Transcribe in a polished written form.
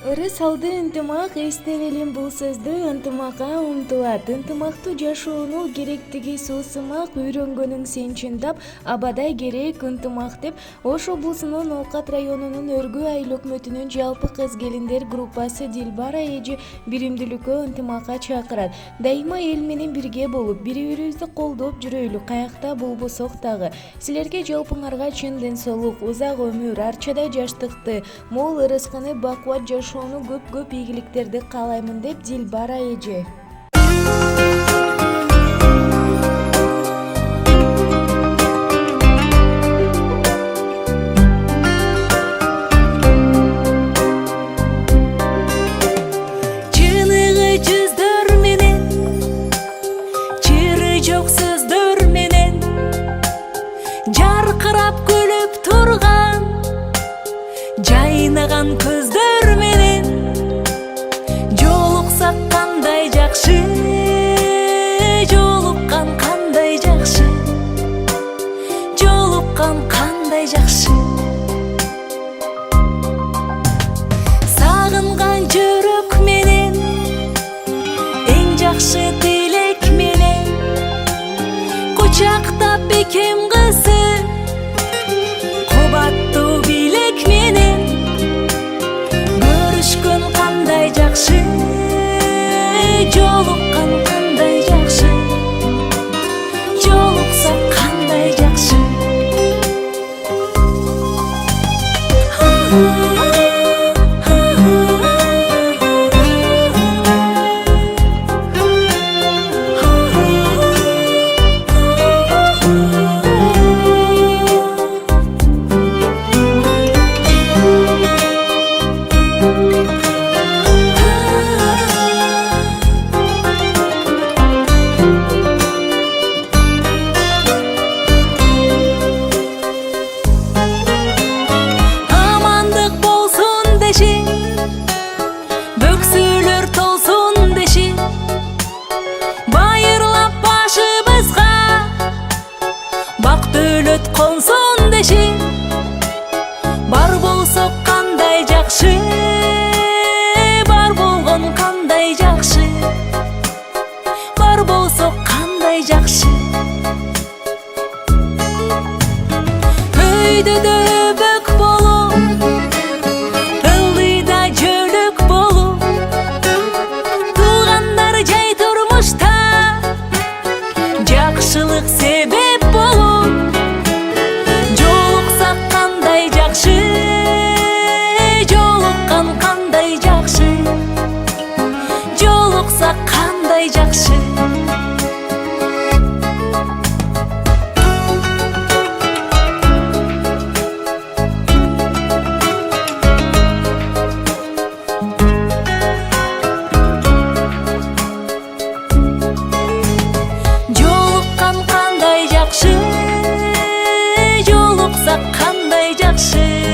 Ыры салды ынтымак эстебелим бул сөздү ынтымакка умтулат. Ынтымактуу жашоонун керектиги суусымак үйрөнгөнүң сен чындап, абадай керек ынтымак деп Ош облусунун Окат районунун Өргүү айыл өкмөтүнүн жалпы кыз келиндер группасы Дилбара эже биримдүүлүккө ынтымакка чакырат. Дайыма эл менен бирге болуп, бири-бирибизди колдоп жүрөйлү, каякта болбосок дагы. Силерге жалпыңарга чын ден соолук, узак өмүр, арчадай жаштыкты, мол ырыскыны, бакубат жашоону көп ийгиликтерди каалаймын деп Дилбара эже. Чыныгы жүздөр менен, чыры жок сөздөр менен, жаркырап күлүп турган, жайнаган көздөр менен жолуксак кандай жакшы, жолуккан кандай жакшы, жолуккан кандай жакшы. Сагынган жүрөк менен, эң жакшы тилек менен кучактап бекем кызы, кубаттуу билек менен көрүшкөн кандай жакшы, жолуккан кандай жакшы, жолуксак кандай жакшы. Амандык болсун деши, бөксөлөр толсун деши, байырлап башыбызга бак дөлөт консун деши, бар болсок кандай жакшы, бар болгон кандай жакшы, бар болсок кандай жакшы. Өйдөдө өбөк болуп, ылдыйда жөлөк болуп, туугандар жай турмушта жакшылык себеп болуп, жолуксак кандай жакшы, жолуккан кандай жакшы, жолуксак кандай жакшы. Жолуккан кандай жакшы, жолуксак кандай жакшы.